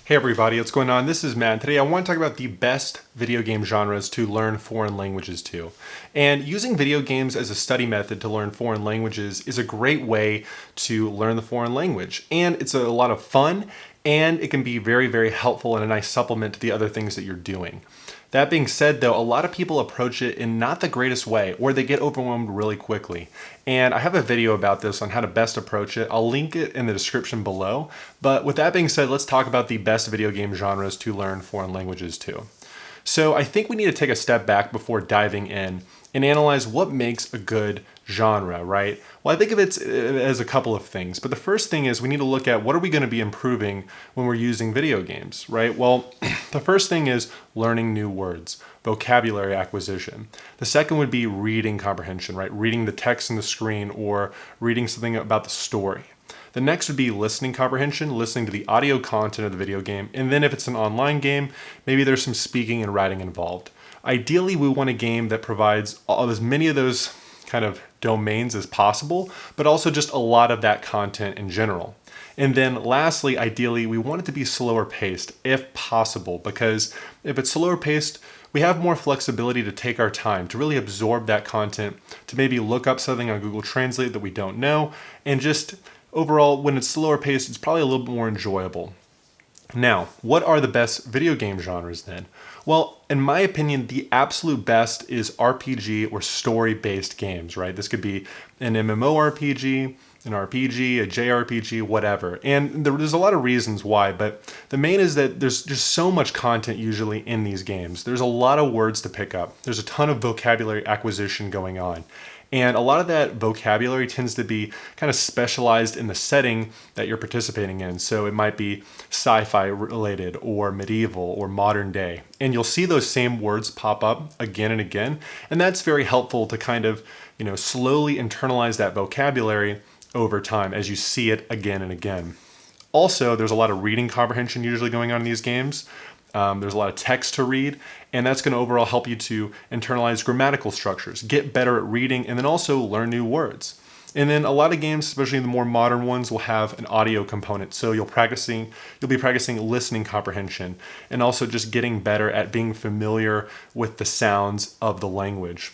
Hey everybody, what's going on? This is Matt. Today I want to talk about the best video game genres to learn foreign languages to. And using video games as a study method to learn foreign languages is a great way to learn the foreign language. And it's a lot of fun, and it can be very, very helpful and a nice supplement to the other things that you're doing. That being said, though, a lot of people approach it in not the greatest way, or they get overwhelmed really quickly. And I have a video about this on how to best approach it. I'll link it in the description below. But with that being said, let's talk about the best video game genres to learn foreign languages to. So I think we need to take a step back before diving in and analyze what makes a good genre, right? Well, I think of it as a couple of things, but the first thing is we need to look at what are we going to be improving when we're using video games, right? Well, the first thing is learning new words, vocabulary acquisition. The second would be reading comprehension, right? Reading the text on the screen or reading something about the story. The next would be listening comprehension, listening to the audio content of the video game. And then if it's an online game, maybe there's some speaking and writing involved. Ideally, we want a game that provides as many of those kind of domains as possible, but also just a lot of that content in general. And then lastly, ideally, we want it to be slower paced if possible, because if it's slower paced, we have more flexibility to take our time, to really absorb that content, to maybe look up something on Google Translate that we don't know, and just overall, when it's slower paced, it's probably a little bit more enjoyable. Now, what are the best video game genres then? Well, in my opinion, the absolute best is RPG or story-based games, right? This could be an MMORPG, an RPG, a JRPG, whatever. And there's a lot of reasons why, but the main is that there's just so much content usually in these games. There's a lot of words to pick up. There's a ton of vocabulary acquisition going on. And a lot of that vocabulary tends to be kind of specialized in the setting that you're participating in. So it might be sci-fi related or medieval or modern day. And you'll see those same words pop up again and again. And that's very helpful to kind of, slowly internalize that vocabulary over time as you see it again and again. Also, there's a lot of reading comprehension usually going on in these games. There's a lot of text to read, and that's going to overall help you to internalize grammatical structures, get better at reading, and then also learn new words. And then a lot of games, especially the more modern ones, will have an audio component. So you'll be practicing listening comprehension and also just getting better at being familiar with the sounds of the language.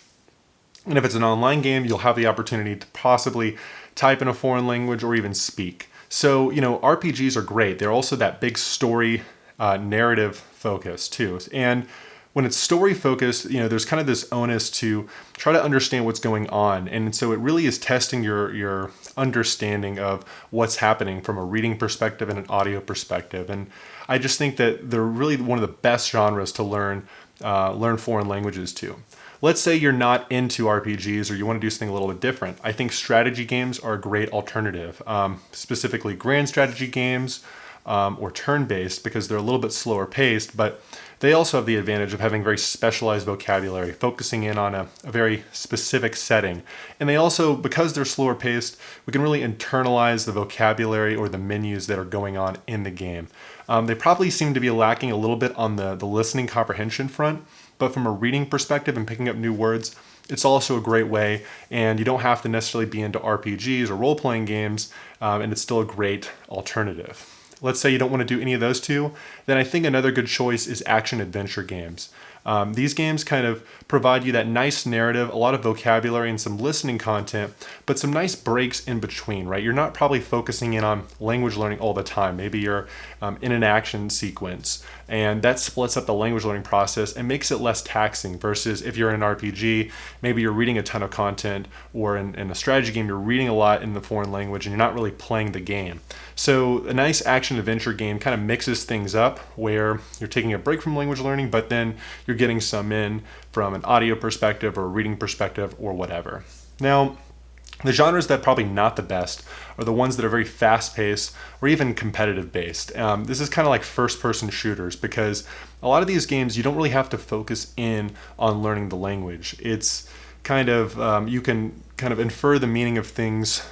And if it's an online game, you'll have the opportunity to possibly type in a foreign language or even speak. So, RPGs are great. They're also that big story narrative focus too. And when it's story focused, there's kind of this onus to try to understand what's going on. And so it really is testing your understanding of what's happening from a reading perspective and an audio perspective. And I just think that they're really one of the best genres to learn foreign languages to. Let's say you're not into RPGs or you want to do something a little bit different. I think strategy games are a great alternative, specifically grand strategy games, or turn-based, because they're a little bit slower paced, but they also have the advantage of having very specialized vocabulary, focusing in on a very specific setting. And they also, because they're slower paced, we can really internalize the vocabulary or the menus that are going on in the game. They probably seem to be lacking a little bit on the listening comprehension front, but from a reading perspective and picking up new words, it's also a great way, and you don't have to necessarily be into RPGs or role-playing games, and it's still a great alternative. Let's say you don't want to do any of those two, then I think another good choice is action-adventure games. These games kind of provide you that nice narrative, a lot of vocabulary and some listening content, but some nice breaks in between, right? You're not probably focusing in on language learning all the time. Maybe you're in an action sequence, and that splits up the language learning process and makes it less taxing versus if you're in an RPG, maybe you're reading a ton of content, or in a strategy game, you're reading a lot in the foreign language and you're not really playing the game. So a nice action-adventure game kind of mixes things up where you're taking a break from language learning, but then you're getting some in from an audio perspective or a reading perspective or whatever. Now, the genres that are probably not the best are the ones that are very fast-paced or even competitive-based. This is kind of like first-person shooters, because a lot of these games, you don't really have to focus in on learning the language. It's kind of, you can kind of infer the meaning of things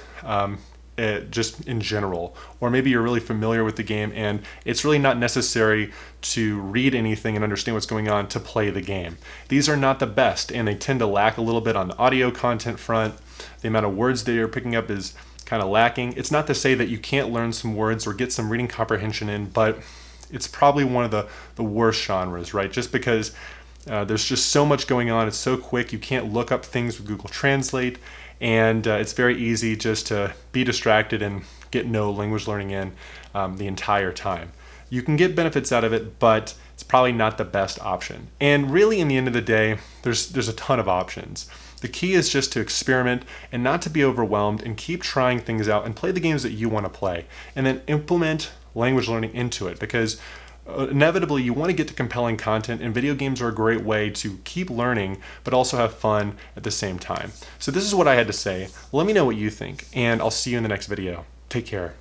just in general, or maybe you're really familiar with the game and it's really not necessary to read anything and understand what's going on to play the game. These are not the best, and they tend to lack a little bit on the audio content front. The amount of words that you're picking up is kind of lacking. It's not to say that you can't learn some words or get some reading comprehension in, but it's probably one of the worst genres, right? Just because there's just so much going on. It's so quick. You can't look up things with Google Translate, and it's very easy just to be distracted and get no language learning in the entire time. You can get benefits out of it, but it's probably not the best option. And really, in the end of the day, there's a ton of options. The key is just to experiment and not to be overwhelmed, and keep trying things out and play the games that you want to play, and then implement language learning into it, because inevitably you want to get to compelling content, and video games are a great way to keep learning but also have fun at the same time. So this is what I had to say. Let me know what you think, and I'll see you in the next video. Take care.